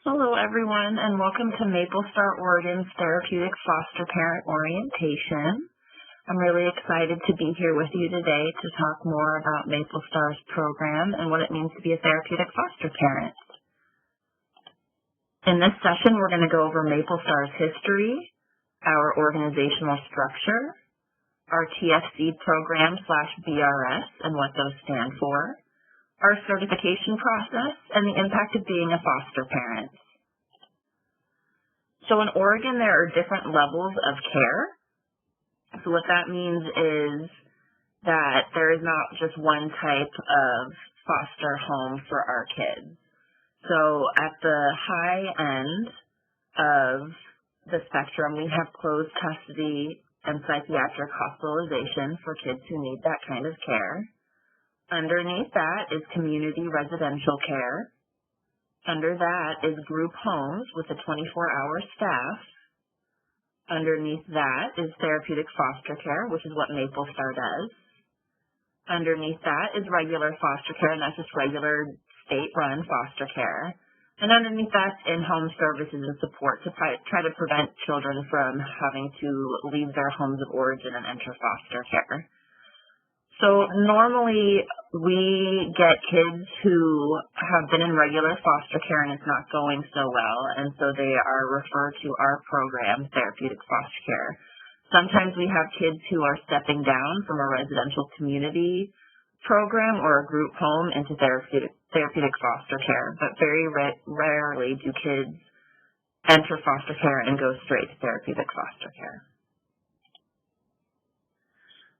Hello, everyone, and welcome to Maple Star Oregon's Therapeutic Foster Parent Orientation. I'm really excited to be here with you today to talk more about Maple Star's program and what it means to be a therapeutic foster parent. In this session, we're going to go over Maple Star's history, our organizational structure, our TFC program/BRS and what those stand for, our certification process, and the impact of being a foster parent. So in Oregon, there are different levels of care. So what that means is that there is not just one type of foster home for our kids. So at the high end of the spectrum, we have closed custody and psychiatric hospitalization for kids who need that kind of care. Underneath that is community residential care. Under that is group homes with a 24-hour staff. Underneath that is therapeutic foster care, which is what Maple Star does. Underneath that is regular foster care, and that's just regular state-run foster care. And underneath that's in-home services and support to try to prevent children from having to leave their homes of origin and enter foster care. So normally we get kids who have been in regular foster care and it's not going so well, and so they are referred to our program, Therapeutic Foster Care. Sometimes we have kids who are stepping down from a residential community program or a group home into therapeutic foster care, but very rarely do kids enter foster care and go straight to therapeutic foster care.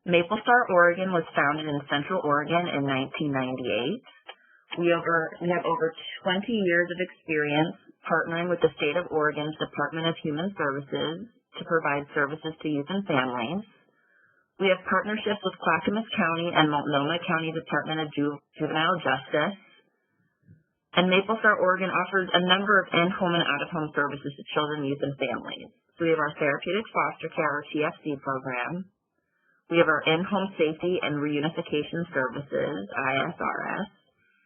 Maple Star Oregon was founded in Central Oregon in 1998. We have over 20 years of experience partnering with the State of Oregon's Department of Human Services to provide services to youth and families. We have partnerships with Clackamas County and Multnomah County Department of Juvenile Justice. And Maple Star Oregon offers a number of in-home and out-of-home services to children, youth, and families. So we have our Therapeutic Foster Care, or TFC program. We have our in-home safety and reunification services, ISRS,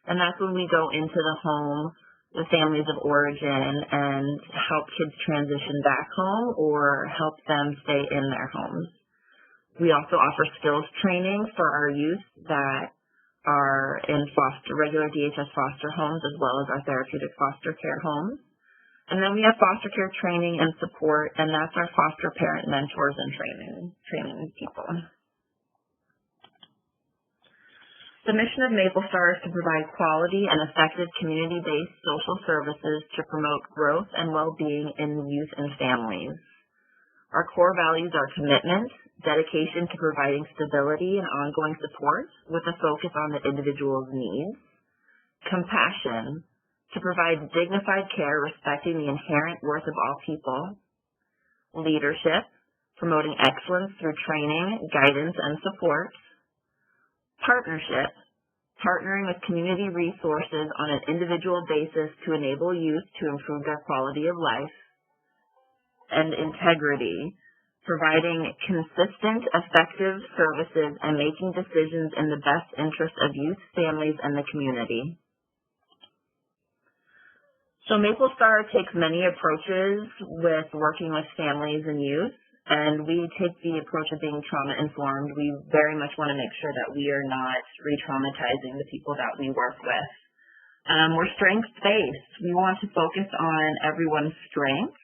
and that's when we go into the home, the families of origin, and help kids transition back home or help them stay in their homes. We also offer skills training for our youth that are in regular DHS foster homes as well as our therapeutic foster care homes. And then we have foster care training and support, and that's our foster parent mentors and training people. The mission of Maple Star is to provide quality and effective community-based social services to promote growth and well-being in youth and families. Our core values are commitment, dedication to providing stability and ongoing support with a focus on the individual's needs, compassion, to provide dignified care respecting the inherent worth of all people, leadership, promoting excellence through training, guidance, and support, partnership, partnering with community resources on an individual basis to enable youth to improve their quality of life, and integrity, providing consistent, effective services and making decisions in the best interest of youth, families, and the community. So Maple Star takes many approaches with working with families and youth, and we take the approach of being trauma-informed. We very much want to make sure that we are not re-traumatizing the people that we work with. We're strengths-based. We want to focus on everyone's strengths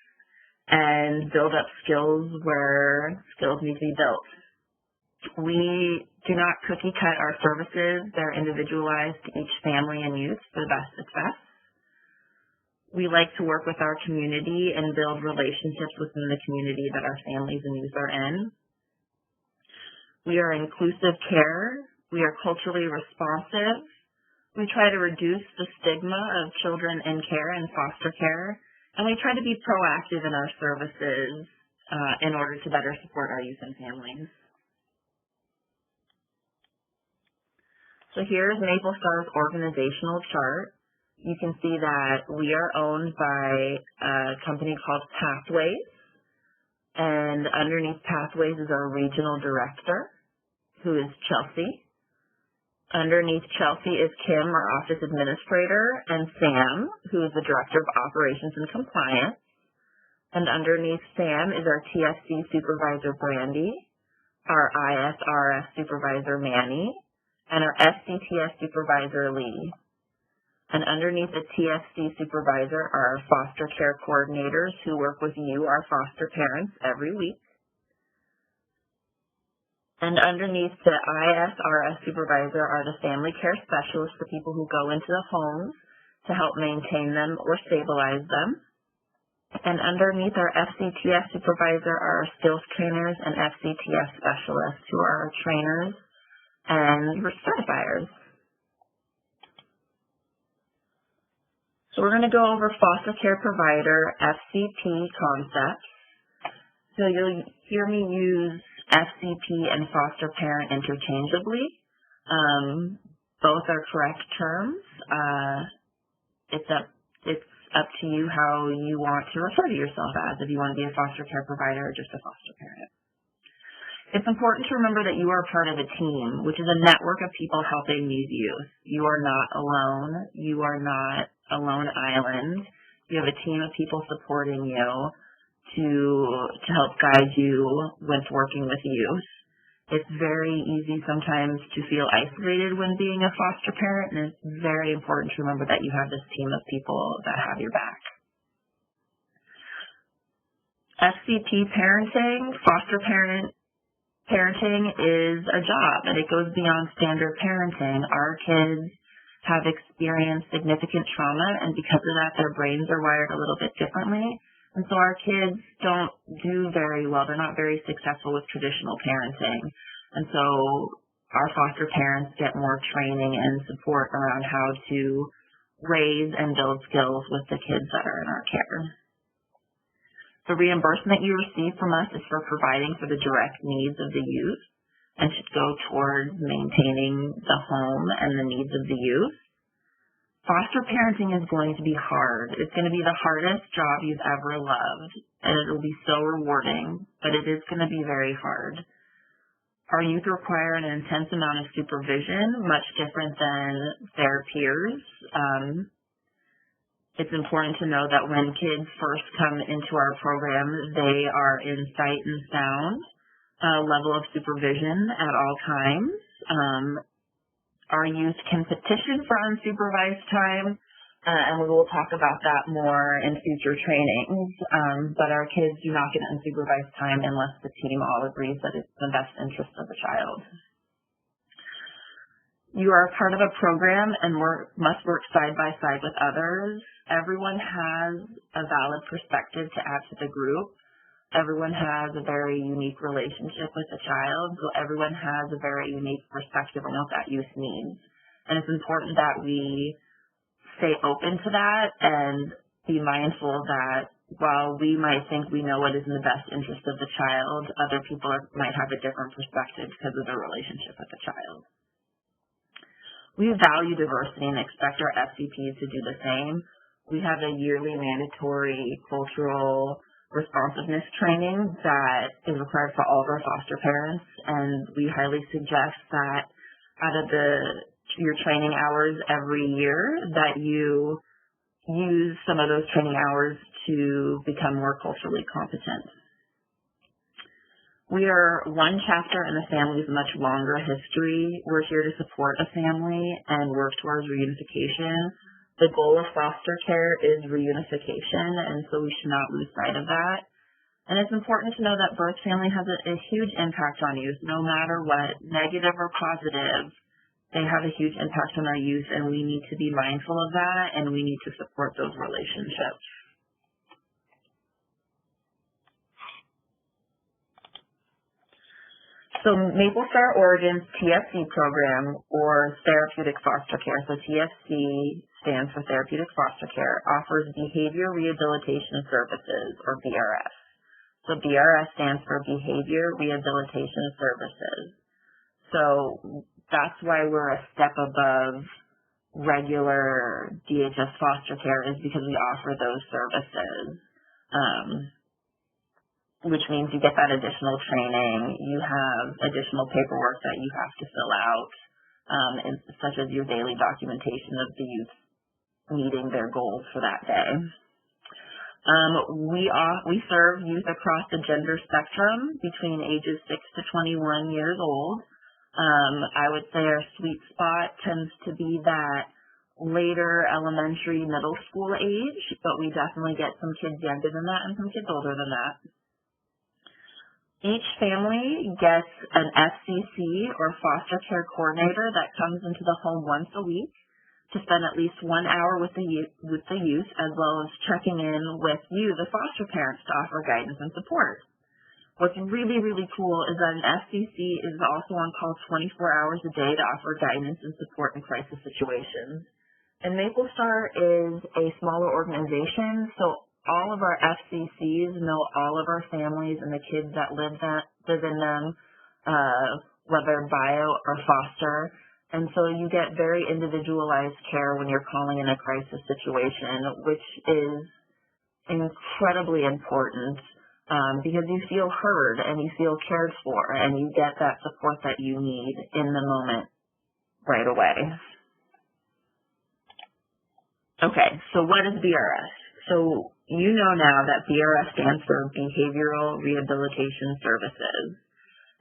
and build up skills where skills need to be built. We do not cookie-cut our services. They're individualized to each family and youth for the best success. We like to work with our community and build relationships within the community that our families and youth are in. We are inclusive care. We are culturally responsive. We try to reduce the stigma of children in care and foster care. And we try to be proactive in our services in order to better support our youth and families. So here's Maple Star's organizational chart. You can see that we are owned by a company called Pathways, and underneath Pathways is our regional director, who is Chelsea. Underneath Chelsea is Kim, our office administrator, and Sam, who is the director of operations and compliance. And underneath Sam is our TSC supervisor, Brandy, our ISRS supervisor, Manny, and our SCTS supervisor, Lee. And underneath the TSC supervisor are our foster care coordinators who work with you, our foster parents, every week. And underneath the ISRS supervisor are the family care specialists, the people who go into the homes to help maintain them or stabilize them. And underneath our FCTS supervisor are our skills trainers and FCTS specialists, who are our trainers and certifiers. So we're going to go over foster care provider FCP concepts. So you'll hear me use FCP and foster parent interchangeably. Both are correct terms. It's up to you how you want to refer to yourself as, if you want to be a foster care provider or just a foster parent. It's important to remember that you are part of a team, which is a network of people helping these youth. You are not alone. You are not a lone island. You have a team of people supporting you to help guide you with working with youth. It's very easy sometimes to feel isolated when being a foster parent, and it's very important to remember that you have this team of people that have your back. FCP parenting, foster parenting is a job, and it goes beyond standard parenting. Our kids have experienced significant trauma, and because of that, their brains are wired a little bit differently. And so our kids don't do very well. They're not very successful with traditional parenting. And so our foster parents get more training and support around how to raise and build skills with the kids that are in our care. The reimbursement you receive from us is for providing for the direct needs of the youth and should go towards maintaining the home and the needs of the youth. Foster parenting is going to be hard. It's going to be the hardest job you've ever loved, and it will be so rewarding, but it is going to be very hard. Our youth require an intense amount of supervision, much different than their peers. It's important to know that when kids first come into our program, they are in sight and sound level of supervision at all times. Our youth can petition for unsupervised time, and we will talk about that more in future trainings, but our kids do not get unsupervised time unless the team all agrees that it's in the best interest of the child. You are a part of a program and must work side by side with others. Everyone has a valid perspective to add to the group. Everyone has a very unique relationship with the child, so everyone has a very unique perspective on what that youth needs. And it's important that we stay open to that and be mindful that while we might think we know what is in the best interest of the child, other people might have a different perspective because of their relationship with the child. We value diversity and expect our FCPs to do the same. We have a yearly mandatory cultural responsiveness training that is required for all of our foster parents, and we highly suggest that out of your training hours every year that you use some of those training hours to become more culturally competent. We are one chapter in the family's much longer history. We're here to support a family and work towards reunification. The goal of foster care is reunification, and so we should not lose sight of that. And it's important to know that birth family has a huge impact on youth, no matter what, negative or positive. They have a huge impact on our youth, and we need to be mindful of that, and we need to support those relationships. So Maple Star Oregon's TFC program, or Therapeutic Foster Care, so TFC stands for Therapeutic Foster Care, offers Behavior Rehabilitation Services, or BRS. So BRS stands for Behavior Rehabilitation Services. So that's why we're a step above regular DHS foster care, is because we offer those services. Which means you get that additional training, you have additional paperwork that you have to fill out, such as your daily documentation of the youth meeting their goals for that day. We serve youth across the gender spectrum between ages 6 to 21 years old. I would say our sweet spot tends to be that later elementary, middle school age, but we definitely get some kids younger than that and some kids older than that. Each family gets an FCC or foster care coordinator that comes into the home once a week to spend at least 1 hour with the youth, as well as checking in with you, the foster parents, to offer guidance and support. What's really, really cool is that an FCC is also on call 24 hours a day to offer guidance and support in crisis situations. And Maple Star is a smaller organization, so all of our FCCs know all of our families and the kids that live in them, whether bio or foster. And so you get very individualized care when you're calling in a crisis situation, which is incredibly important because you feel heard and you feel cared for and you get that support that you need in the moment right away. Okay, so what is BRS? So you know now that BRS stands for Behavioral Rehabilitation Services.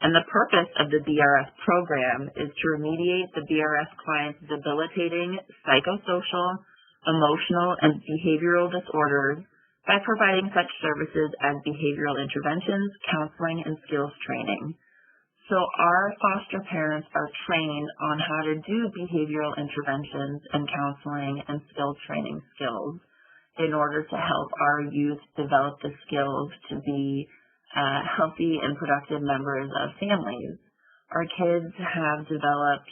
And the purpose of the BRS program is to remediate the BRS client's debilitating psychosocial, emotional, and behavioral disorders by providing such services as behavioral interventions, counseling, and skills training. So our foster parents are trained on how to do behavioral interventions and counseling and skills training skills in order to help our youth develop the skills to be healthy and productive members of families. Our kids have developed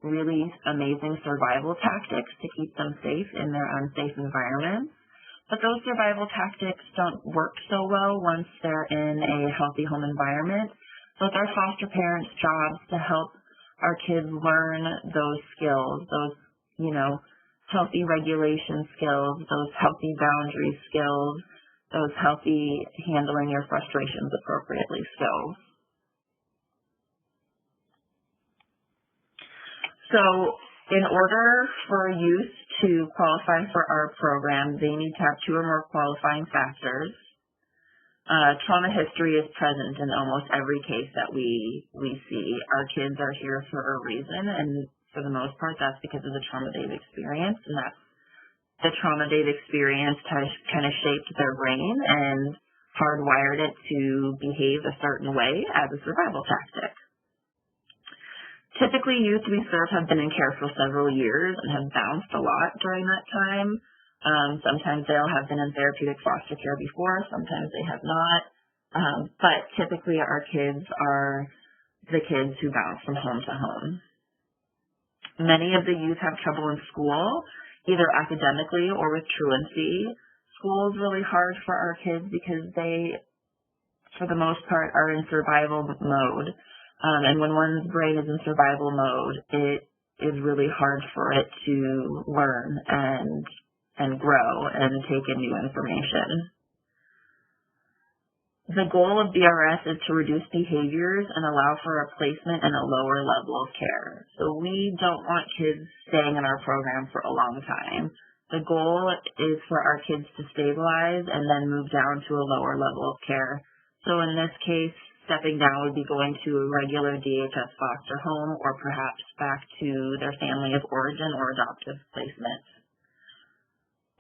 really amazing survival tactics to keep them safe in their unsafe environments, but those survival tactics don't work so well once they're in a healthy home environment. So it's our foster parents' jobs to help our kids learn those skills, those, healthy regulation skills, those healthy boundary skills, those healthy handling your frustrations appropriately skills. So in order for youth to qualify for our program, they need to have 2 or more qualifying factors. Trauma history is present in almost every case that we see. Our kids are here for a reason, and for the most part, that's because of the trauma they've experienced, and that's the trauma they've experienced has kind of shaped their brain and hardwired it to behave a certain way as a survival tactic. Typically, youth we serve have been in care for several years and have bounced a lot during that time. Sometimes they'll have been in therapeutic foster care before, sometimes they have not. But typically our kids are the kids who bounce from home to home. Many of the youth have trouble in school, either academically or with truancy. School is really hard for our kids because they, for the most part, are in survival mode. And when one's brain is in survival mode, it is really hard for it to learn and grow and take in new information. The goal of BRS is to reduce behaviors and allow for a placement and a lower level of care. So we don't want kids staying in our program for a long time. The goal is for our kids to stabilize and then move down to a lower level of care. So in this case, stepping down would be going to a regular DHS foster home or perhaps back to their family of origin or adoptive placement.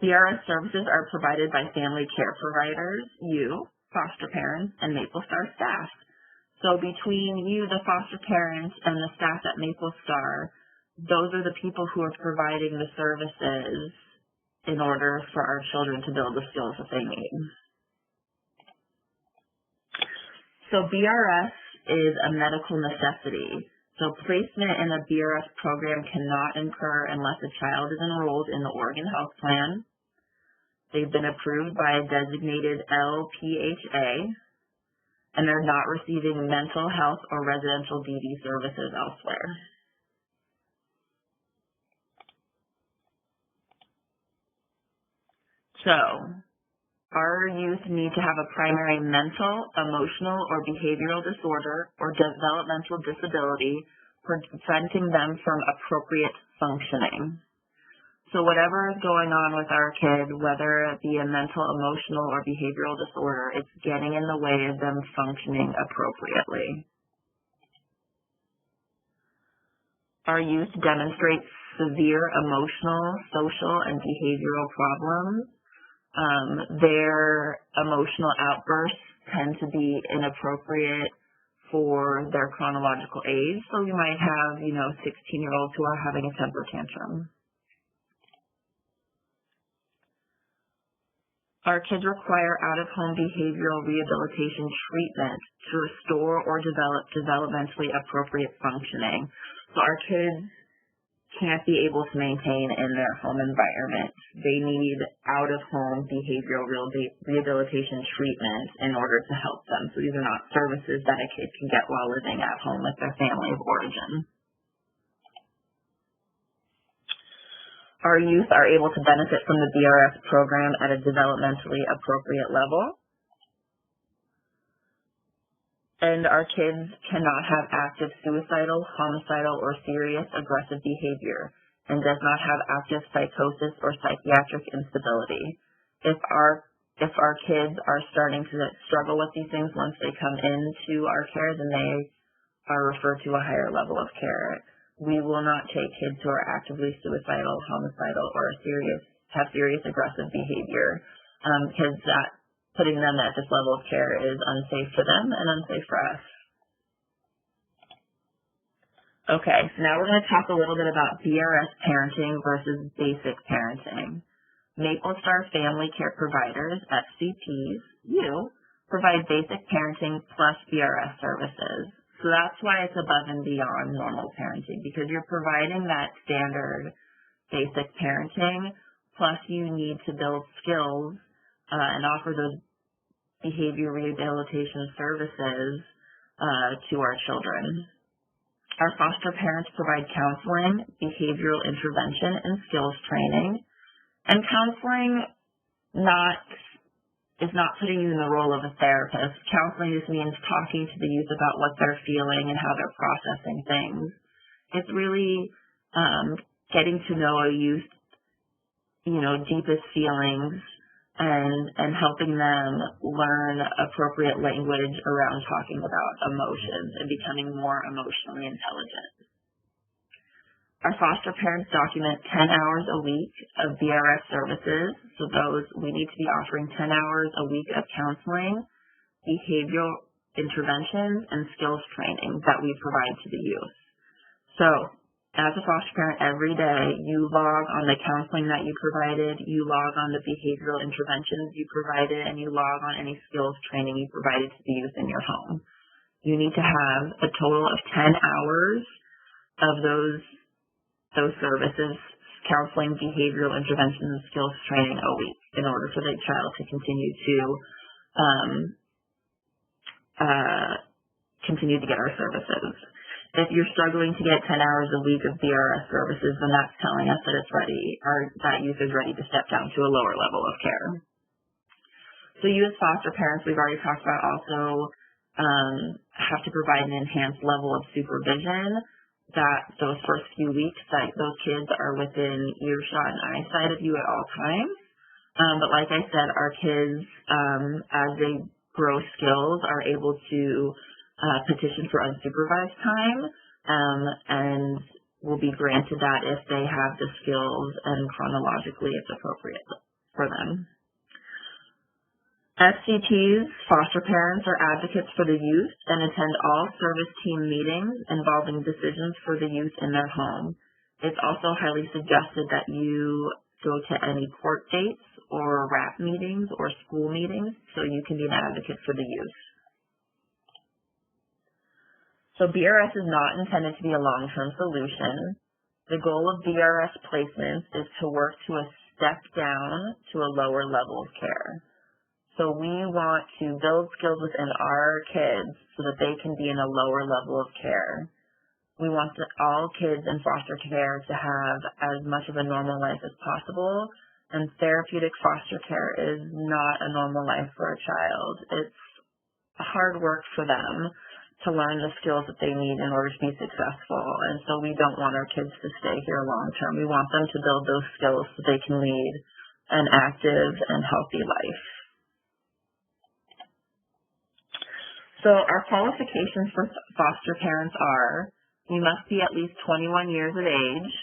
BRS services are provided by family care providers, you, foster parents, and Maple Star staff. So between you, the foster parents, and the staff at Maple Star, those are the people who are providing the services in order for our children to build the skills that they need. So BRS is a medical necessity. So placement in a BRS program cannot incur unless a child is enrolled in the Oregon Health Plan. They've been approved by a designated LPHA, and they're not receiving mental health or residential DD services elsewhere. So, our youth need to have a primary mental, emotional, or behavioral disorder or developmental disability preventing them from appropriate functioning. So whatever is going on with our kid, whether it be a mental, emotional, or behavioral disorder, it's getting in the way of them functioning appropriately. Our youth demonstrate severe emotional, social, and behavioral problems. Their emotional outbursts tend to be inappropriate for their chronological age. So you might have, 16-year-olds who are having a temper tantrum. Our kids require out-of-home behavioral rehabilitation treatment to restore or develop developmentally appropriate functioning. So our kids can't be able to maintain in their home environment. They need out-of-home behavioral rehabilitation treatment in order to help them. So these are not services that a kid can get while living at home with their family of origin. Our youth are able to benefit from the BRS program at a developmentally appropriate level. And our kids cannot have active suicidal, homicidal, or serious aggressive behavior, and does not have active psychosis or psychiatric instability. If our kids are starting to struggle with these things once they come into our care, then they are referred to a higher level of care. We will not take kids who are actively suicidal, homicidal, or have serious aggressive behavior, because putting them at this level of care is unsafe for them and unsafe for us. Okay, so now we're going to talk a little bit about BRS parenting versus basic parenting. Maple Star Family Care Providers, FCPs, provide basic parenting plus BRS services. So that's why it's above and beyond normal parenting, because you're providing that standard basic parenting, plus you need to build skills and offer those behavior rehabilitation services to our children. Our foster parents provide counseling, behavioral intervention, and skills training. And counseling is not putting you in the role of a therapist. Counseling just means talking to the youth about what they're feeling and how they're processing things. It's really getting to know a youth, deepest feelings and helping them learn appropriate language around talking about emotions and becoming more emotionally intelligent. Our foster parents document 10 hours a week of BRS services. So we need to be offering 10 hours a week of counseling, behavioral interventions, and skills training that we provide to the youth. So as a foster parent, every day you log on the counseling that you provided, you log on the behavioral interventions you provided, and you log on any skills training you provided to the youth in your home. You need to have a total of 10 hours of those services, counseling, behavioral intervention, and skills training a week in order for the child to continue to get our services. If you're struggling to get 10 hours a week of BRS services, then that's telling us that it's ready, or that youth is ready to step down to a lower level of care. So you as foster parents, we've already talked about, also have to provide an enhanced level of supervision, that those first few weeks that those kids are within earshot and eyesight of you at all times. But like I said, our kids, as they grow skills, are able to petition for unsupervised time and will be granted that if they have the skills and chronologically it's appropriate for them. FCTs, foster parents, are advocates for the youth and attend all service team meetings involving decisions for the youth in their home. It's also highly suggested that you go to any court dates or RAP meetings or school meetings so you can be an advocate for the youth. So BRS is not intended to be a long-term solution. The goal of BRS placements is to work to a step down to a lower level of care. So we want to build skills within our kids so that they can be in a lower level of care. We want all kids in foster care to have as much of a normal life as possible, and therapeutic foster care is not a normal life for a child. It's hard work for them to learn the skills that they need in order to be successful. And so we don't want our kids to stay here long term. We want them to build those skills so they can lead an active and healthy life. So our qualifications for foster parents are: you must be at least 21 years of age.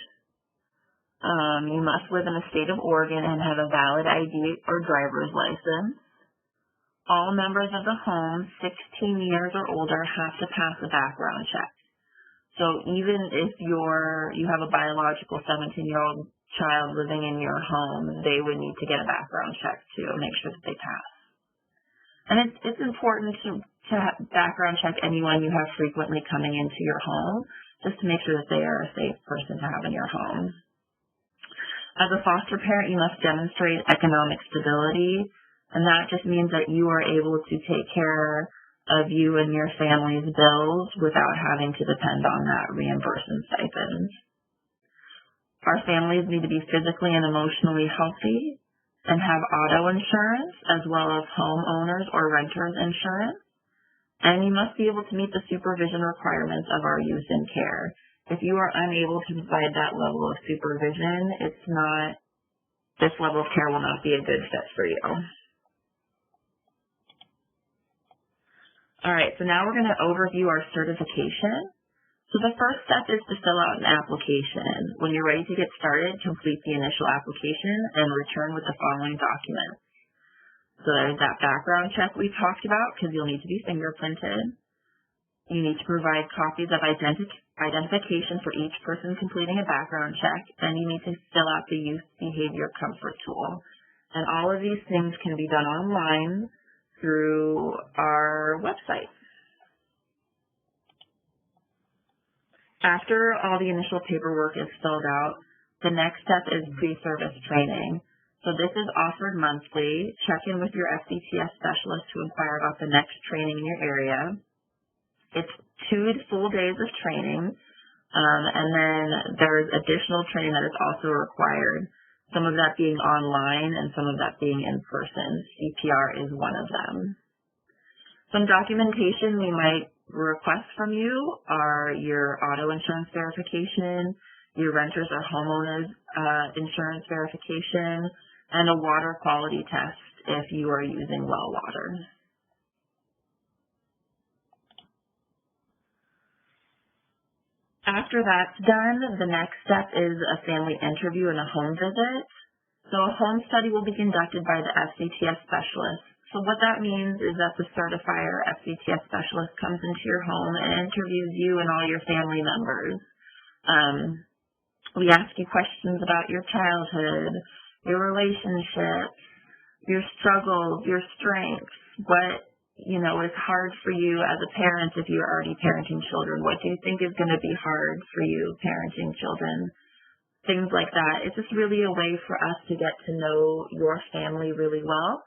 You must live in the state of Oregon and have a valid ID or driver's license. All members of the home 16 years or older have to pass a background check. So even if you have a biological 17-year-old child living in your home, they would need to get a background check to make sure that they pass. And it's important to background check anyone you have frequently coming into your home, just to make sure that they are a safe person to have in your home. As a foster parent, you must demonstrate economic stability, and that just means that you are able to take care of you and your family's bills without having to depend on that reimbursement stipend. Our families need to be physically and emotionally healthy and have auto insurance as well as homeowners or renters insurance. And you must be able to meet the supervision requirements of our youth in care. If you are unable to provide that level of supervision, this level of care will not be a good fit for you. All right, so now we're going to overview our certification. So the first step is to fill out an application. When you're ready to get started, complete the initial application and return with the following documents. So there's that background check we talked about, because you'll need to be fingerprinted. You need to provide copies of identification for each person completing a background check, and you need to fill out the youth behavior comfort tool. And all of these things can be done online through our website. After all the initial paperwork is filled out, the next step is pre-service training. So this is offered monthly. Check in with your FCTS specialist to inquire about the next training in your area. It's 2 full days of training, and then there's additional training that is also required, some of that being online and some of that being in person. CPR is one of them. Some documentation we might request from you are your auto insurance verification, your renters or homeowners insurance verification, and a water quality test if you are using well water. After that's done, the next step is a family interview and a home visit. So a home study will be conducted by the FCTS specialist. So what that means is that the Certifier FCTS specialist comes into your home and interviews you and all your family members. We ask you questions about your childhood, your relationships, your struggles, your strengths, what is hard for you as a parent if you're already parenting children. What do you think is going to be hard for you parenting children? Things like that. It's just really a way for us to get to know your family really well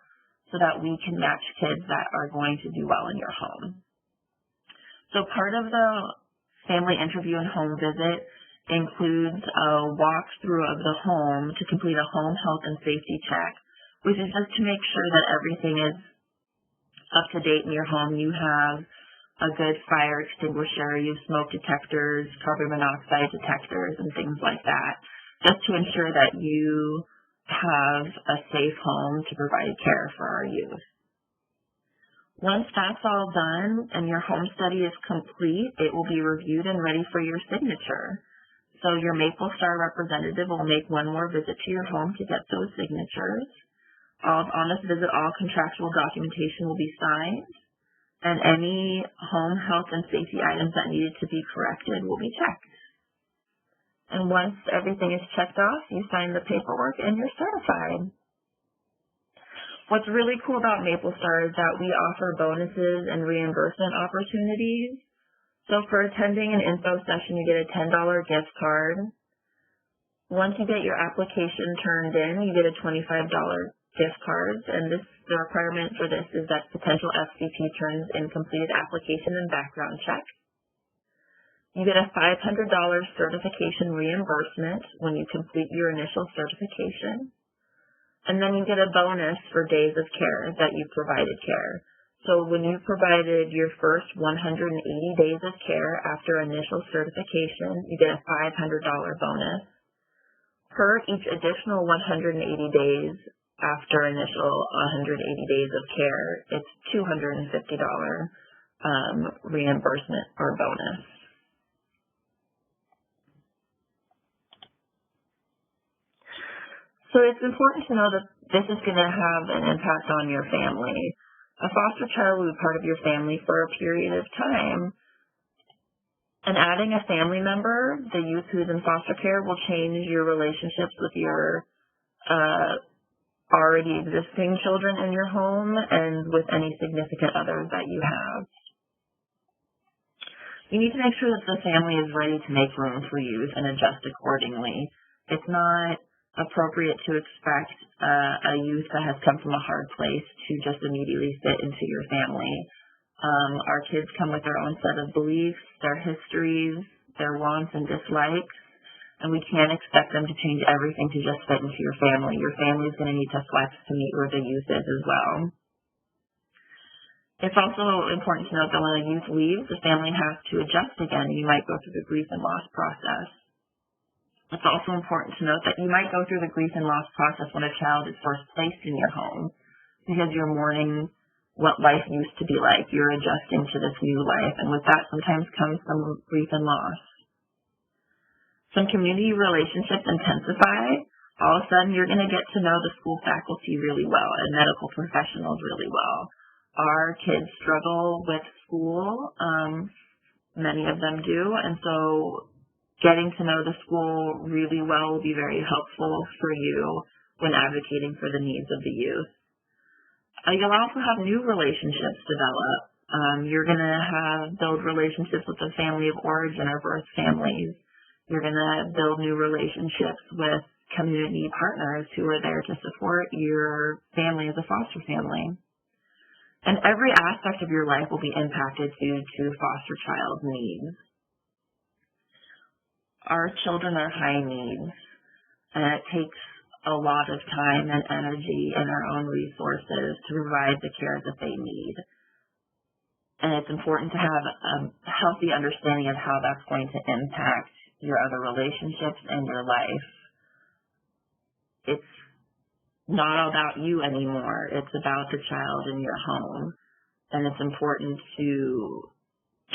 so that we can match kids that are going to do well in your home. So part of the family interview and home visit includes a walkthrough of the home to complete a home health and safety check, which is just to make sure that everything is up to date in your home. You have a good fire extinguisher, you have smoke detectors, carbon monoxide detectors, and things like that, just to ensure that you have a safe home to provide care for our youth. Once that's all done and your home study is complete, it will be reviewed and ready for your signature. So your Maple Star representative will make one more visit to your home to get those signatures. On this visit, all contractual documentation will be signed, and any home health and safety items that needed to be corrected will be checked. And once everything is checked off, you sign the paperwork and you're certified. What's really cool about Maple Star is that we offer bonuses and reimbursement opportunities. So for attending an info session, you get a $10 gift card. Once you get your application turned in, you get a $25 gift card, and the requirement for this is that potential FCP turns in completed application and background check. You get a $500 certification reimbursement when you complete your initial certification. And then you get a bonus for days of care that you provided care. So when you provided your first 180 days of care after initial certification, you get a $500 bonus. Per each additional 180 days after initial 180 days of care, it's $250 reimbursement or bonus. So it's important to know that this is going to have an impact on your family. A foster child will be part of your family for a period of time. And adding a family member, the youth who's in foster care, will change your relationships with your already existing children in your home and with any significant others that you have. You need to make sure that the family is ready to make room for youth and adjust accordingly. It's not appropriate to expect a youth that has come from a hard place to just immediately fit into your family. Our kids come with their own set of beliefs, their histories, their wants and dislikes, and we can't expect them to change everything to just fit into your family. Your family is going to need to flex to meet where the youth is as well. It's also important to note that when a youth leaves, the family has to adjust again. You might go through the grief and loss process. It's also important to note that you might go through the grief and loss process when a child is first placed in your home because you're mourning what life used to be like. You're adjusting to this new life, and with that sometimes comes some grief and loss. Some community relationships intensify. All of a sudden, you're going to get to know the school faculty really well and medical professionals really well. Our kids struggle with school. Many of them do, and so getting to know the school really well will be very helpful for you when advocating for the needs of the youth. You'll also have new relationships develop. You're going to build relationships with the family of origin or birth families. You're going to build new relationships with community partners who are there to support your family as a foster family. And every aspect of your life will be impacted due to foster child needs. Our children are high needs, and it takes a lot of time and energy and our own resources to provide the care that they need. And it's important to have a healthy understanding of how that's going to impact your other relationships and your life. It's not about you anymore. It's about the child in your home. And it's important to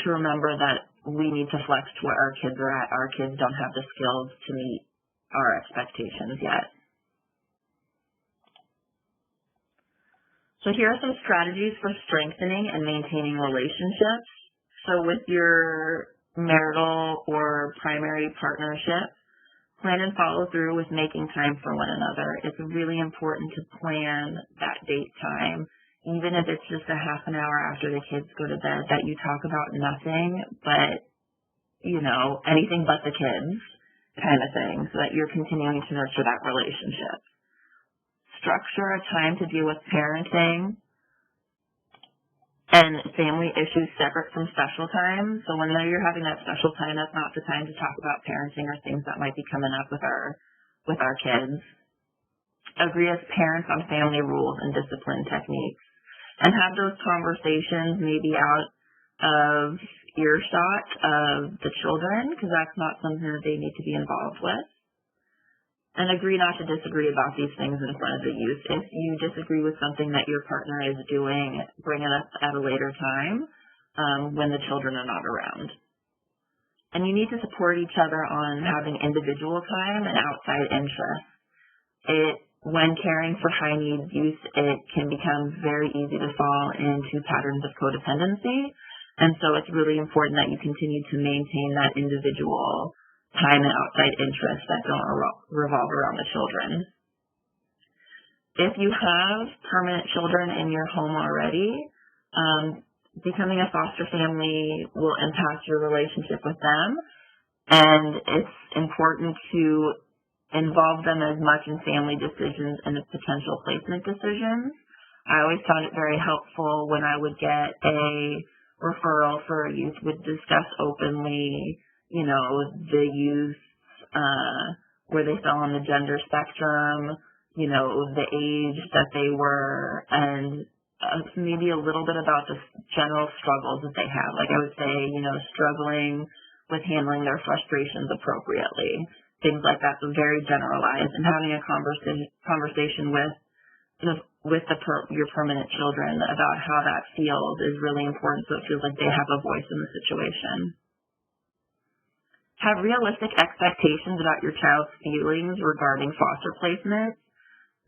remember that we need to flex to where our kids are at. Our kids don't have the skills to meet our expectations yet. So here are some strategies for strengthening and maintaining relationships. So with your marital or primary partnership, plan and follow through with making time for one another. It's really important to plan that date time, even if it's just a half an hour after the kids go to bed, that you talk about nothing but, anything but the kids kind of thing, so that you're continuing to nurture that relationship. Structure a time to deal with parenting and family issues separate from special time. So when you're having that special time, that's not the time to talk about parenting or things that might be coming up with our kids. Agree as parents on family rules and discipline techniques, and have those conversations maybe out of earshot of the children, because that's not something that they need to be involved with. And agree not to disagree about these things in front of the youth. If you disagree with something that your partner is doing, bring it up at a later time when the children are not around. And you need to support each other on having individual time and outside interests. When caring for high needs youth, it can become very easy to fall into patterns of codependency. And so it's really important that you continue to maintain that individual time and outside interests that don't revolve around the children. If you have permanent children in your home already, becoming a foster family will impact your relationship with them, and it's important to involve them as much in family decisions and the potential placement decisions. I always found it very helpful when I would get a referral for a youth would discuss openly the youth, where they fell on the gender spectrum, the age that they were, and maybe a little bit about the general struggles that they have. Like I would say, struggling with handling their frustrations appropriately. Things like that, so very generalized. And having a conversation with your permanent children about how that feels is really important, so it feels like they have a voice in the situation. Have realistic expectations about your child's feelings regarding foster placement.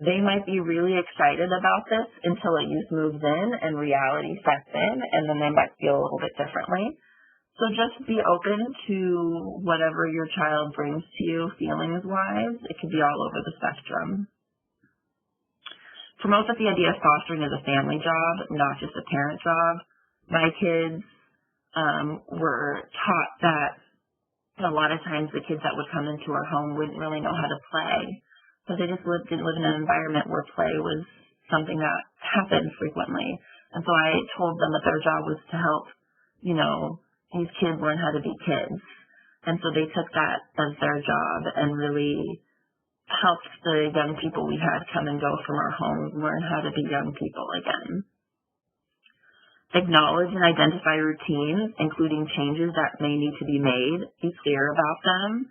They might be really excited about this until a youth moves in and reality sets in, and then they might feel a little bit differently. So just be open to whatever your child brings to you feelings-wise. It could be all over the spectrum. Promote that the idea of fostering is a family job, not just a parent job. My kids were taught that a lot of times the kids that would come into our home wouldn't really know how to play. So they just didn't live in an environment where play was something that happened frequently. And so I told them that their job was to help, these kids learn how to be kids. And so they took that as their job and really helped the young people we had come and go from our homes learn how to be young people again. Acknowledge and identify routines, including changes that may need to be made. Be clear about them.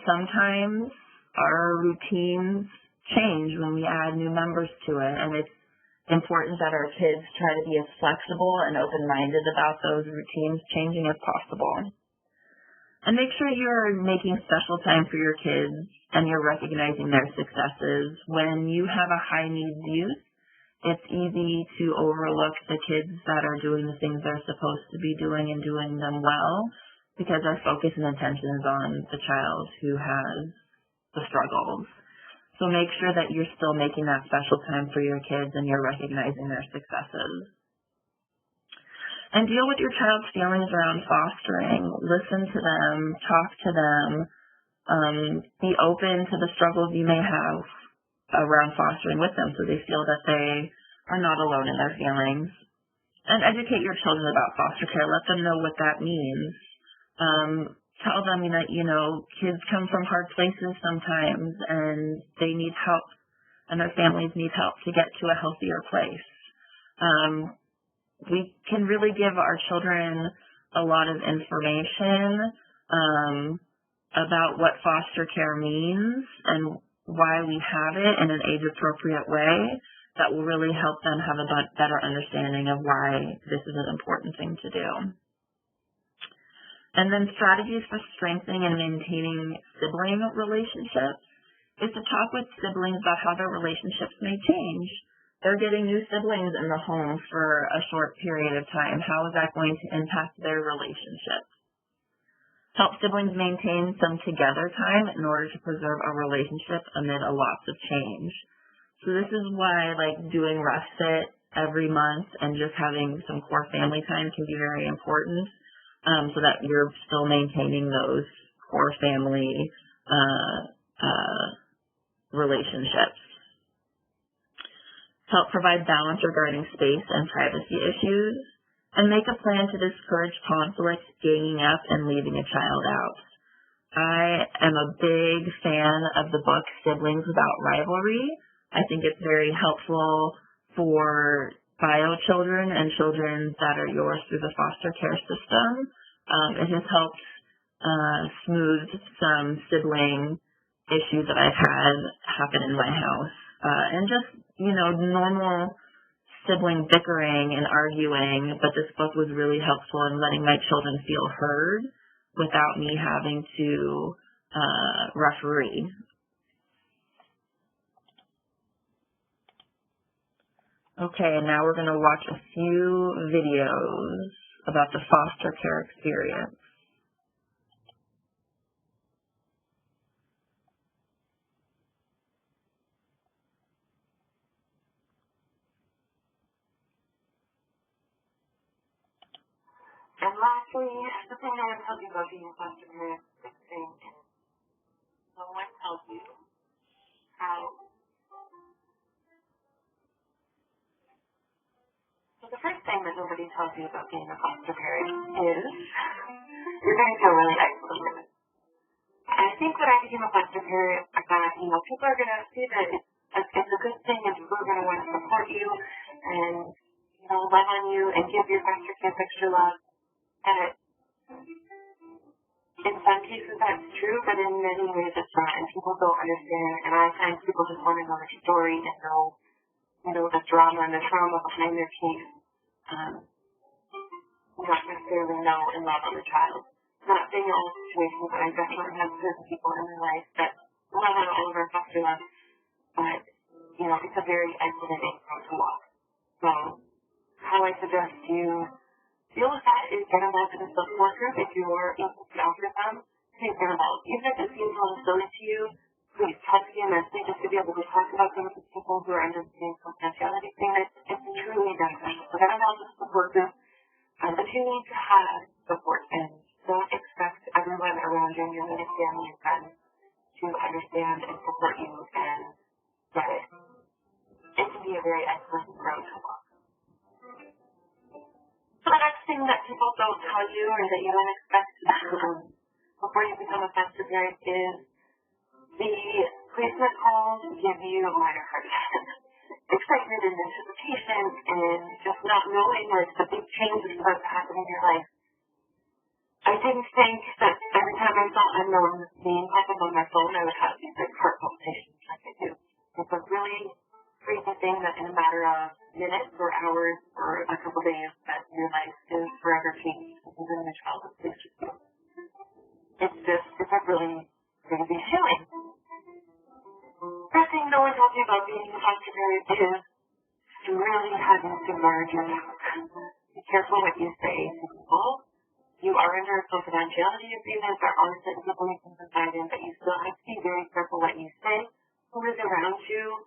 Sometimes our routines change when we add new members to it, and it's important that our kids try to be as flexible and open-minded about those routines changing as possible. And make sure you're making special time for your kids and you're recognizing their successes. When you have a high-needs youth, it's easy to overlook the kids that are doing the things they're supposed to be doing and doing them well because our focus and attention is on the child who has the struggles. So make sure that you're still making that special time for your kids and you're recognizing their successes. And deal with your child's feelings around fostering. Listen to them, talk to them, be open to the struggles you may have around fostering with them so they feel that they are not alone in their feelings. And educate your children about foster care. Let them know what that means. Tell them that, kids come from hard places sometimes and they need help and their families need help to get to a healthier place. We can really give our children a lot of information about what foster care means and why we have it in an age-appropriate way that will really help them have a better understanding of why this is an important thing to do. And then strategies for strengthening and maintaining sibling relationships is to talk with siblings about how their relationships may change. They're getting new siblings in the home for a short period of time. How is that going to impact their relationships? Help siblings maintain some together time in order to preserve a relationship amid a lots of change. So this is why doing respite every month and just having some core family time can be very important so that you're still maintaining those core family relationships. Help provide balance regarding space and privacy issues. And make a plan to discourage conflict, ganging up, and leaving a child out. I am a big fan of the book Siblings Without Rivalry. I think it's very helpful for bio children and children that are yours through the foster care system. It has helped smooth some sibling issues that I've had happen in my house. And just, normal sibling bickering and arguing, but this book was really helpful in letting my children feel heard without me having to referee. Okay, and now we're going to watch a few videos about the foster care experience. And lastly, the thing I would tell you about being a foster parent experience is no one tells you how. So the first thing that nobody tells you about being a foster parent is you're going to feel really isolated. And I think when I became a foster parent, I thought, people are going to see that it's a good thing and people are going to want to support you. and, love on you and give your foster kids extra love, that in some cases that's true, but in many ways it's not, and people don't understand, and a lot of times people just want to know the story and know, the drama and the trauma behind their case, not necessarily know and love on the child. Not saying in all situations, but I definitely have certain people in my life that love on all of our foster love, but, it's a very isolating road to walk. So, how I suggest you deal with that is get involved in a support group. If you are able to offer them, please get involved. Even if it seems a little silly to you, please help me immensely just to be able to talk about things with people who are under the same confidentiality thing. It's truly beneficial. So get involved in a support group. But you need to have support, and don't expect everyone around you and your immediate family and friends to understand and support you and get it. It can be a very excellent road to walk. So the next thing that people don't tell you or that you don't expect before you become a foster parent is the placement calls give you a minor heart attack. Excitement and anticipation and just not knowing the big changes that are happening in your life. I didn't think that every time I saw unknown name pop up on my phone, I would have these heart palpitations like I do. It's a really crazy thing that in a matter of minutes or hours or a couple days that your life is forever changed because of your childhood pictures. It's a really crazy feeling. First thing no one tells you about being a foster parent is really having to guard your mouth. Be careful what you say to people. You are under a confidentiality agreement. There are certain people you can confide in, but you still have to be very careful what you say, who is around you.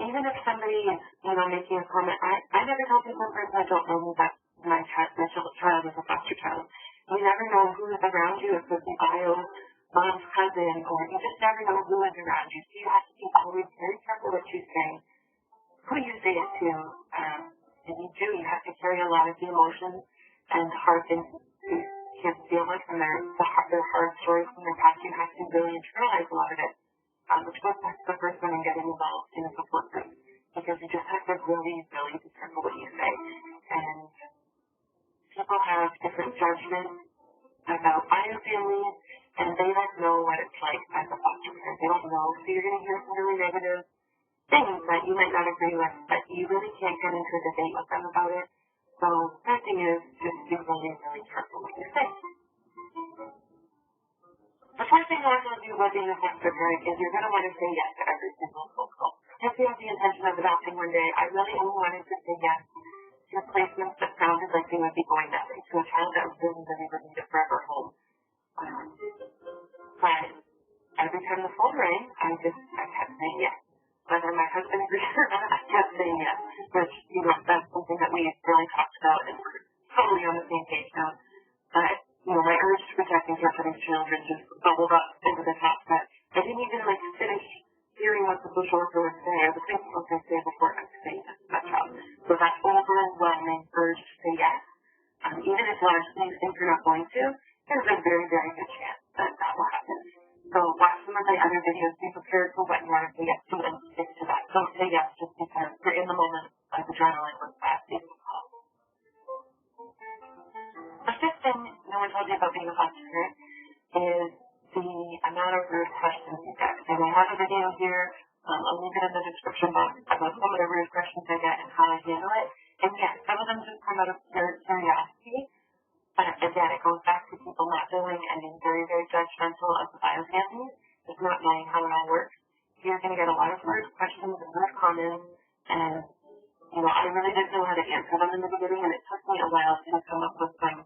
Even if somebody is, making a comment, I never tell people in person I don't know who that my child is a foster child. You never know who is around you. It could be bio, mom's cousin, or you just never know who is around you. So you have to be always very careful what you say, who you say it to, and you have to carry a lot of the emotions and hard things kids deal with and their hard stories from their past. You have to really internalize a lot of it, which goes back to the first one in getting involved in a support group, because you just have to really, really be careful what you say. And people have different judgments about bio families, and they don't know what it's like as a foster parent. They don't know, so you're going to hear some really negative things that you might not agree with, but you really can't get into a debate with them about it. So the thing is just be really, really careful what you say. The first thing I want to do about being a foster parent is you're going to want to say yes to every single phone call. If you have the intention of adopting one day, I really only wanted to say yes to placements that sounded like they would be going that way, to a child that really, really would need a forever home. But every time the phone rang, I kept saying yes. Whether my husband agrees or not, I kept saying yes, which, that's something that we really talked about, and we're totally on the same page now. But, my urge to protect and care for these children just bubbled up over the top, but I didn't even, finish hearing what the social worker would say, or the things what they say before I could say yes to that child. So that overwhelming urge to say yes, even if largely you think you're not going to, there's a very, very good chance that will happen. So watch some of my other videos, be prepared for what you want to say yes to, and stick to that. Don't say yes just because you're in the moment of adrenaline with fast people call. The fifth thing no one told you about being a foster parent is the amount of rude questions you get. And I have a video here, I'll leave it in the description box about some of the rude questions I get and how I handle it. And yes, some of them just come out of curiosity. But again, it goes back to people not knowing and being very, very judgmental of the bio families, just not knowing how it all works. You're going to get a lot of rude questions and rude comments, and, I really didn't know how to answer them in the beginning, and it took me a while to come up with some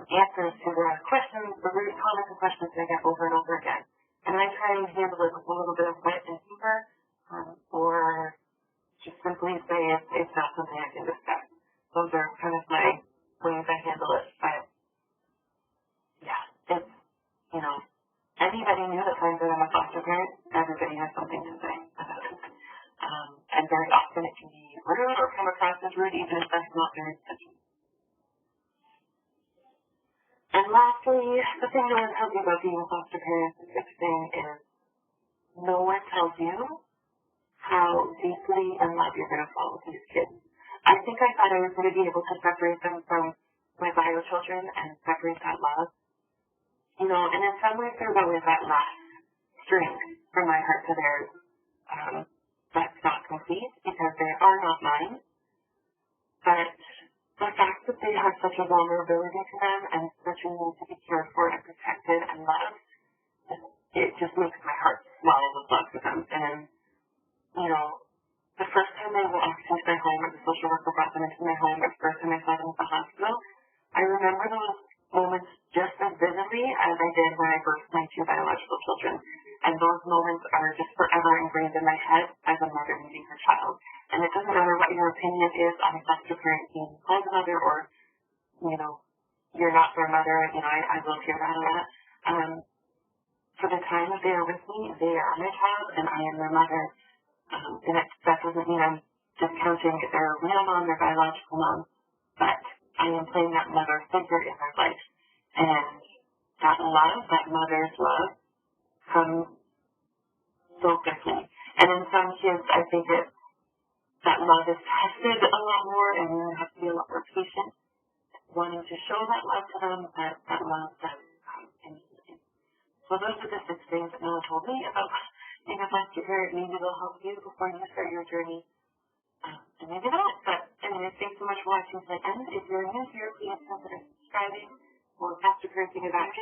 answers to the questions, the rude comments and questions that I get over and over again. And I try and handle it with a little bit of wit and humor, or just simply say it's not something I can discuss. Those are kind of my ways I handle it, but yeah, it's, anybody new that finds out I'm a foster parent, everybody has something to say about it. And very often it can be rude or come across as rude, even if that's not their intention. And lastly, the thing no one tells you about being a foster parent, the sixth thing is no one tells you how deeply in love you're going to fall with these kids. I think I thought I was going to be able to separate them from my bio children and separate that love. You know, and in some ways there's always that last string from my heart to theirs that's not complete because they are not mine. But the fact that they have such a vulnerability to them and such a need to be cared for and protected and loved, it just makes my heart swell with love for them. And, you know, the first time they walked into my home, or the social worker brought them into my home, or the first time I saw them at the hospital, I remember those moments just as vividly as I did when I birthed my two biological children. And those moments are just forever ingrained in my head as a mother meeting her child. And it doesn't matter what your opinion is on a foster parent being called a mother or, you know, you're not their mother. You know, I will hear that a lot. For the time that they are with me, they are my child and I am their mother. And that doesn't mean I'm discounting their real mom, their biological mom, but I am playing that mother figure in their life. And that love, that mother's love, comes so quickly. And in some kids, I think that love is tested a lot more and you have to be a lot more patient wanting to show that love to them, but that love does come instantly. So those are the 6 things that Noah told me about being a foster parent. Maybe they'll help you before you start your journey. And maybe not. But anyways, thanks so much for watching to the end. If you're new here, please consider subscribing for foster parenting about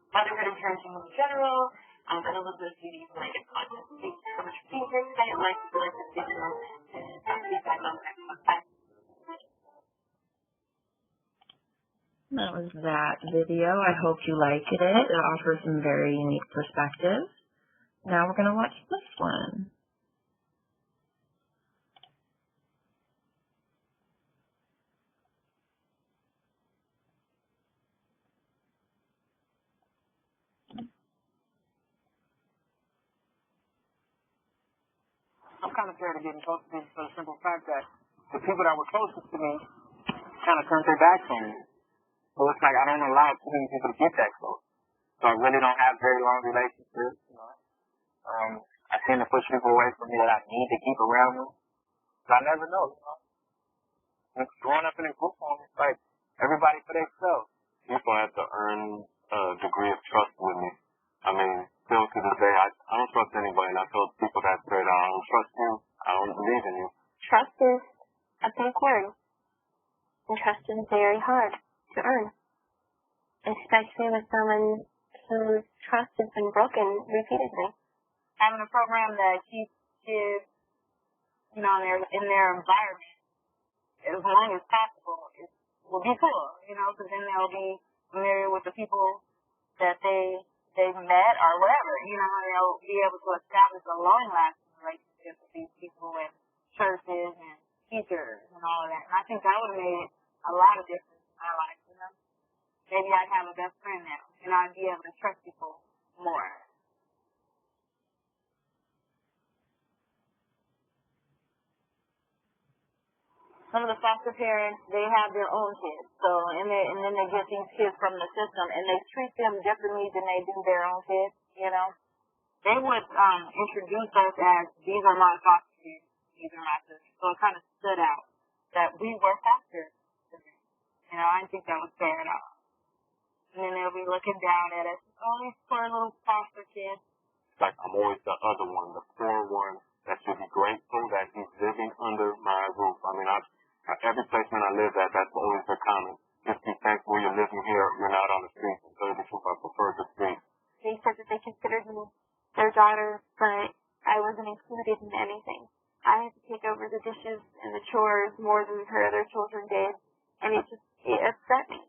motherhood and parenting in general, and a little bit of beauty-related content. Thank you so much for being here today. Like this video, and I'll see you guys on the next one. Bye. That was that video. I hope you liked it. It offers some very unique perspectives. Now we're going to watch this one. I'm kind of scared of getting close to people for the simple fact that the people that were closest to me kind of turned their backs on me. So it's like I don't allow too many people to get that close. So I really don't have very long relationships, you know. I tend to push people away from me that I need to keep around me. But I never know, you know. Growing up in a group home, it's like everybody for themselves. People have to earn a degree of trust with me. I mean, still to this day, I don't trust anybody. And I tell people that straight out. I don't trust you. I don't believe in you. Trust is a big word. And trust is very hard to earn. Especially with someone whose trust has been broken repeatedly. Having a program that keeps kids, you know, in their environment as long as possible will be cool, you know, because then they'll be familiar with the people that they've met or whatever, you know, and they'll be able to establish a long-lasting relationship with these people and churches and teachers and all of that. And I think that would have made a lot of difference in my life, you know. Maybe I'd have a best friend now, and I'd be able to trust people more. Some of the foster parents, they have their own kids, so and then they get these kids from the system, and they treat them differently than they do their own kids. You know, they would introduce us as these are my foster kids, these are my sisters. So it kind of stood out that we were foster to them. You know, I didn't think that was fair at all. And then they'll be looking down at us, oh, these poor little foster kids. Like I'm always the other one, the poor one that should be grateful that he's living under my roof. I mean, every placement I live at, that's always their comment. Just be thankful you're living here, you're not on the streets. And tell you the truth, I prefer the streets. They said that they considered me their daughter, but I wasn't included in anything. I had to take over the dishes and the chores more than her other children did, and it upset me.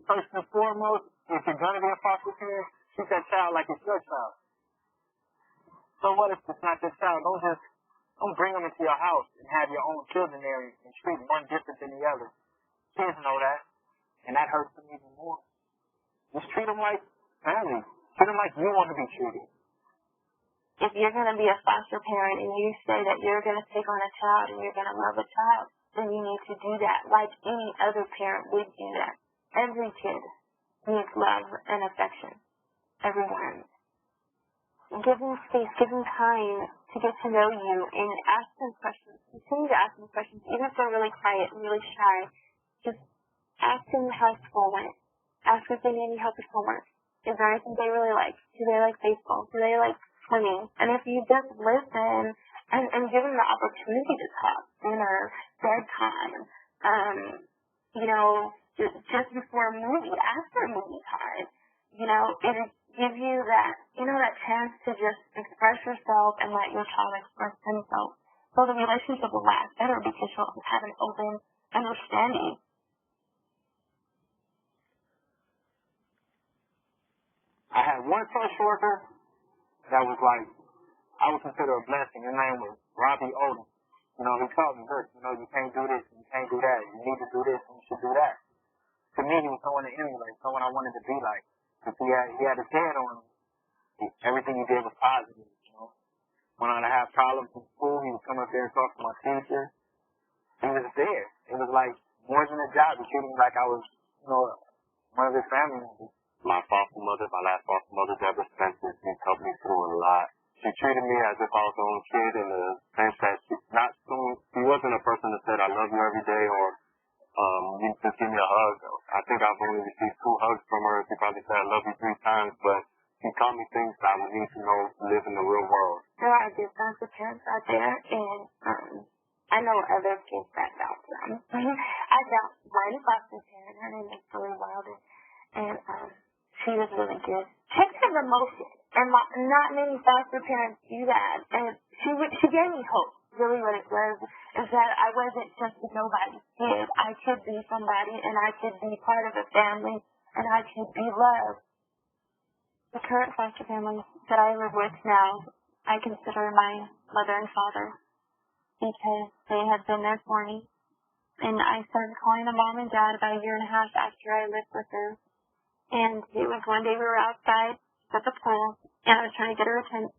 First and foremost, if you're going to be a foster parent, treat that child like it's your child. So what if it's not your child? Don't bring them into your house and have your own children there and treat one different than the other. Kids know that, and that hurts them even more. Just treat them like family. Treat them like you want to be treated. If you're going to be a foster parent and you say that you're going to take on a child and you're going to love a child, then you need to do that like any other parent would do that. Every kid needs love and affection. Everyone. Give them space, give them time to get to know you and ask them questions. Continue to ask them questions, even if they're really quiet and really shy. Just ask them how school went. Ask if they need any help with homework. Is there anything they really like? Do they like baseball? Do they like swimming? And if you just listen and give them the opportunity to talk, dinner, bedtime, just before a movie, after movie time, it'll give you that, that chance to just express yourself and let your child express themselves. So the relationship will last better because you'll have an open understanding. I had one social worker that was like, I would consider a blessing. His name was Robbie Odom. He taught me, look, you can't do this, you can't do that. You need to do this, and you should do that. To me, he was someone to emulate, someone I wanted to be like. Because he had his head on him. Everything he did was positive, When I have problems in school, he would come up there and talk to my teacher. He was there. It was like more than a job. He treated me like I was, one of his family members. My last foster mother, Deborah Spencer, she helped me through a lot. She treated me as if I was her own kid in the sense that she wasn't a person that said, I love you every day, or you just give me a hug. I think I've only received 2 hugs from her. She probably said, I love you 3 times, but she taught me things that I would need to know to live in the real world. There are good foster parents out there, and I know other kids that doubt them. I doubt one foster parent. Her name is Billy Wilder, and she was really good. Takes of emotion, and not many foster parents do that. And she gave me hope. Really what it was is that I wasn't just a nobody's kid. I could be somebody, and I could be part of a family, and I could be loved. The current foster family that I live with now, I consider my mother and father because they have been there for me. And I started calling them mom and dad about 1.5 years after I lived with them. And it was one day we were outside at the pool, and I was trying to get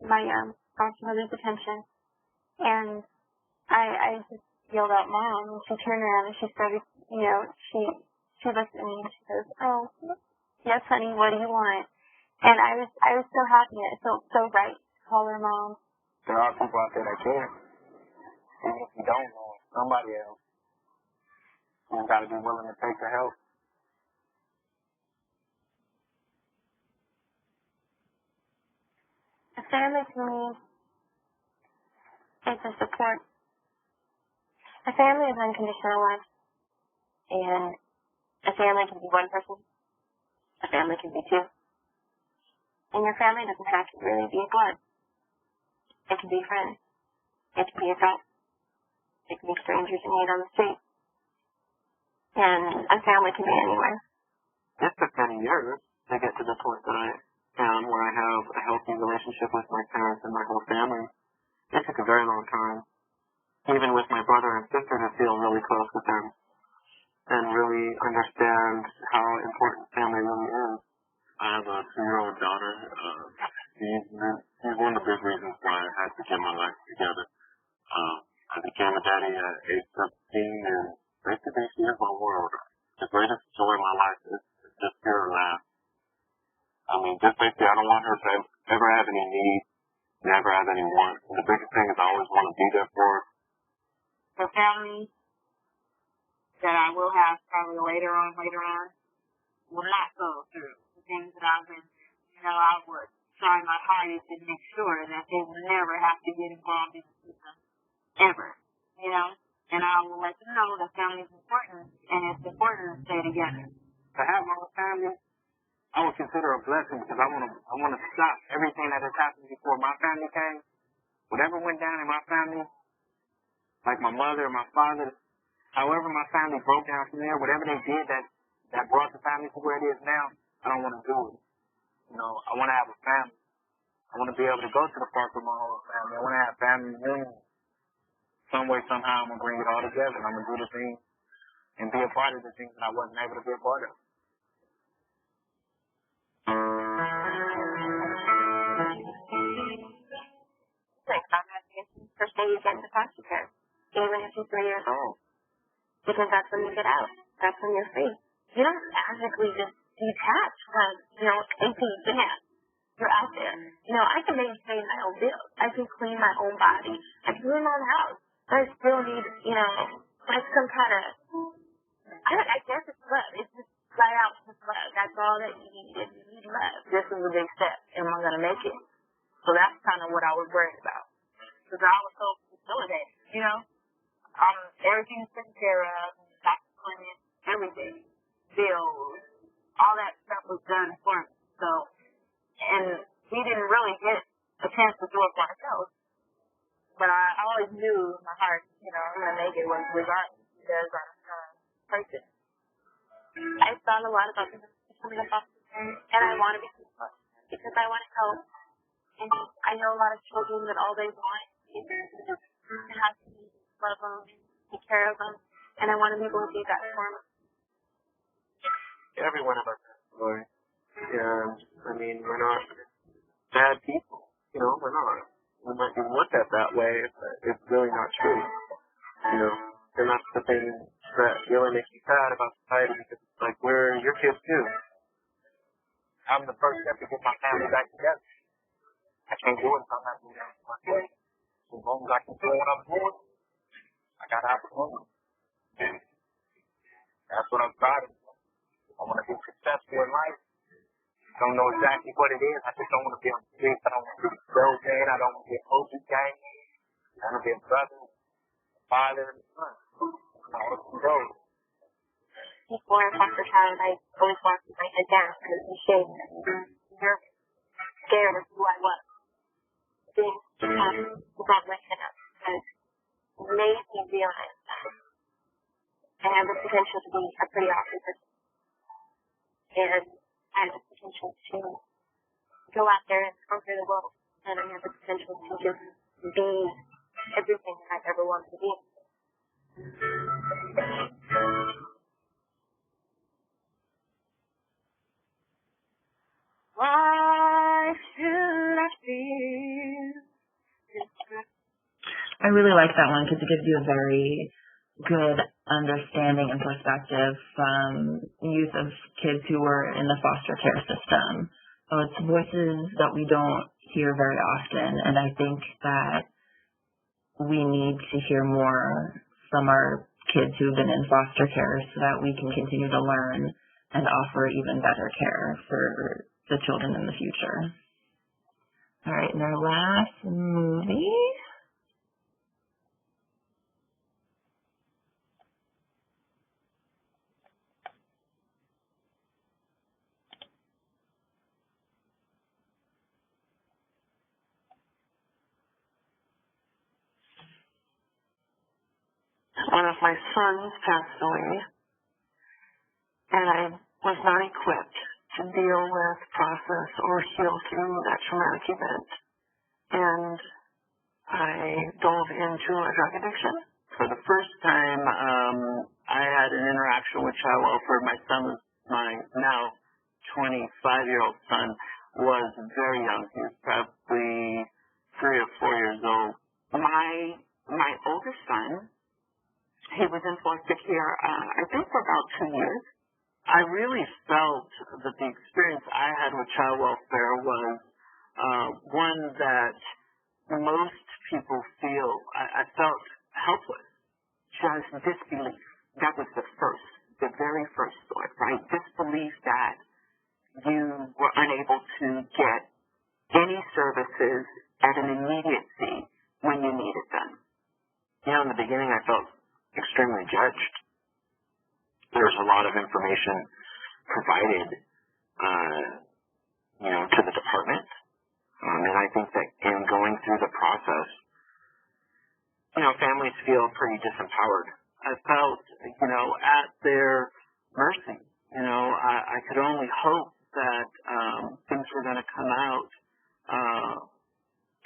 my foster mother's attention. And I just yelled out, Mom, and she turned around and she started, she looked at me and she goes, oh, yes, honey, what do you want? And I was so happy, and it felt so right to call her Mom. There are people out there that care. Even if you don't know, somebody else. You got to be willing to take the help. A family to me is a support. A family is unconditional love. And a family can be one person. A family can be 2. And your family doesn't have to really be blood. It can be friends. It can be adults. It can be strangers you meet on the street. And a family can be anywhere. It took many years to get to the point that I am, where I have a healthy relationship with my parents and my whole family. It took a very long time, even with my brother and sister, to feel really close with them and really understand how important family really is. I have a 2-year-old daughter. She's one of the big reasons why I had to get my life together. I became a daddy at age 17, and basically she is my world. The greatest joy in my life is just hear her laugh. I mean, just basically, I don't want her to ever have any needs, never have any wants. And the biggest thing is I always want to be there for her. The family that I will have probably later on will not go through the things that I've been, I would try my hardest to make sure that they will never have to get involved in the system, ever, and I will let them know that family is important, and it's important to stay together. To have my own family, I would consider a blessing because I want to stop everything that has happened before my family came. Whatever went down in my family, like my mother and my father, however my family broke down from there, whatever they did that brought the family to where it is now, I don't want to do it. I want to have a family. I want to be able to go to the park with my whole family. I want to have family reunions. Some way, somehow, I'm going to bring it all together, and I'm going to do the things and be a part of the things that I wasn't able to be a part of. I'm asking for say you get into foster care, even if you're 3 years old. Because that's when you get out. That's when you're free. You don't magically just detach from, 18 to you're out there. You know, I can maintain my own bills. I can clean my own body. I can clean my own house. But I still need, you know, like some kind of, I guess it's love. It's just flat out just love. That's all that you need. If you need love, this is a big step. Am I going to make it? So that's kind of what I was worried about. Because I was so facilitated, you know. Everything's taken care of. Doctor clinic, everything. Bills. All that stuff was done for me. So, and we didn't really get a chance to do it for ourselves. But I always knew in my heart, you know, I'm going to make it regardless because I'm person. I thought a lot about becoming a foster parent, and I want to be a foster parent because I want to help. And I know a lot of children that all they want is to have to love them, take care of them, and I want to be able to do that for them. Every one of us has a story. And, I mean, we're not bad people. You know, we're not. We might be looked at that way, but it's really not true. You know, and that's the thing that really makes me sad about society because it's like, we're your kids too. I'm the first step to get my family back together. I can't do it if I'm not doing it for my kids. As long as I can do what I'm doing, I got to have a moment. And that's what I'm striving for. I want to be successful in life. I don't know exactly what it is. I just don't want to be on the streets. I don't want to be a girlfriend. I don't want to be a poster gang. I want to be a brother, a father, and a son. Before I foster child, I always wanted to put my head down because I'm ashamed and nervous, scared of who I was. Being brought my head up because it made me realize that I have the potential to be a pretty awesome person. And I have the potential to go out there and conquer the world. And I have the potential to just be everything that I've ever wanted to be. Why should I feel? I really like that one because it gives you a very good understanding and perspective from youth of kids who were in the foster care system. So it's voices that we don't hear very often, and I think that we need to hear more from our kids who've been in foster care so that we can continue to learn and offer even better care for the children in the future. All right, and our last movie. One of my sons passed away, and I was not equipped to deal with, process, or heal through that traumatic event. And I dove into a drug addiction. For the first time, I had an interaction with child welfare. My son was, my now 25-year-old son, was very young. He was probably 3 or 4 years old. My oldest son, he was in foster care, I think for about 2 years. I really felt that the experience I had with child welfare was one that most people feel. I felt helpless, just disbelief. That was the very first thought, right? Disbelief that you were unable to get any services at an immediacy when you needed them. You know, in the beginning I felt extremely judged. There's a lot of information provided, to the department. And I think that in going through the process, families feel pretty disempowered. I felt, at their mercy. I could only hope that things were going to come out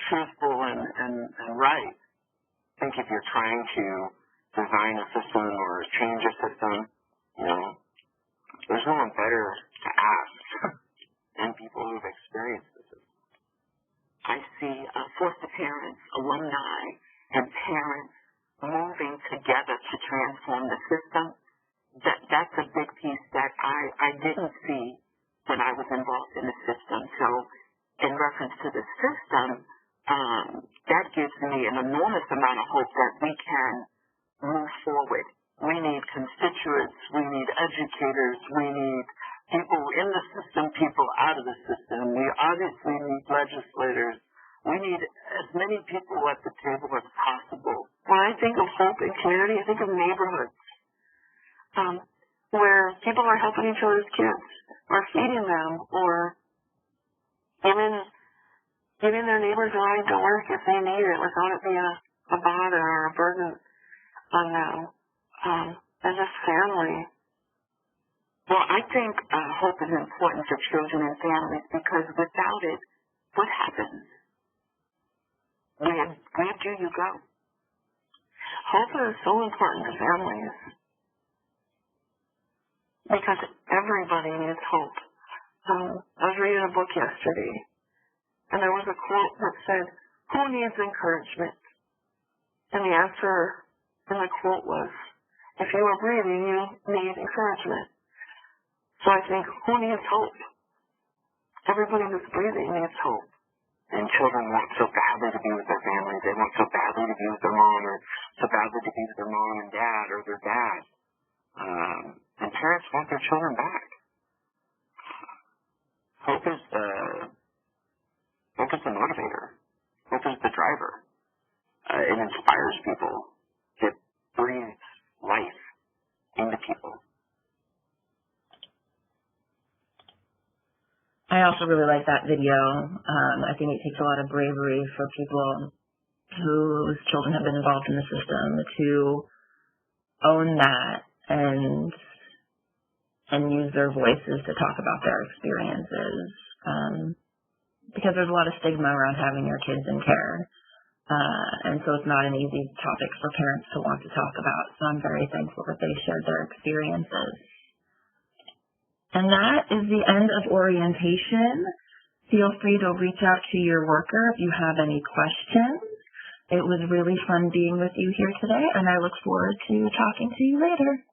truthful and right. I think if you're trying to design a system or change a system, there's no one better to ask than people who've experienced the system. I see foster parents, alumni, and parents moving together to transform the system. That's a big piece that I didn't see when I was involved in the system. So reference to the system, that gives me an enormous amount of hope that we can move forward. We need constituents, we need educators, we need people in the system, people out of the system. We obviously need legislators. We need as many people at the table as possible. When I think of hope in community, I think of neighborhoods where people are helping each other's kids, or feeding them, or giving their neighbors a ride to work if they need it without it being a bother or a burden on them. As a family. Well, I think hope is important for children and families because without it, what happens? Where do you go? Hope is so important to families because everybody needs hope. I was reading a book yesterday, and there was a quote that said, "Who needs encouragement?" And the answer in the quote was, if you are breathing, you need encouragement. So I think, who needs hope? Everybody that's breathing needs hope. And children want so badly to be with their families. They want so badly to be with their mom, or so badly to be with their mom and dad, or their dad. And parents want their children back. Hope is the motivator. Hope is the driver. It inspires people. It breathes life into people. I also really like that video. I think it takes a lot of bravery for people whose children have been involved in the system to own that and use their voices to talk about their experiences. Because there's a lot of stigma around having your kids in care. And so it's not an easy topic for parents to want to talk about. So I'm very thankful that they shared their experiences. And that is the end of orientation. Feel free to reach out to your worker if you have any questions. It was really fun being with you here today, and I look forward to talking to you later.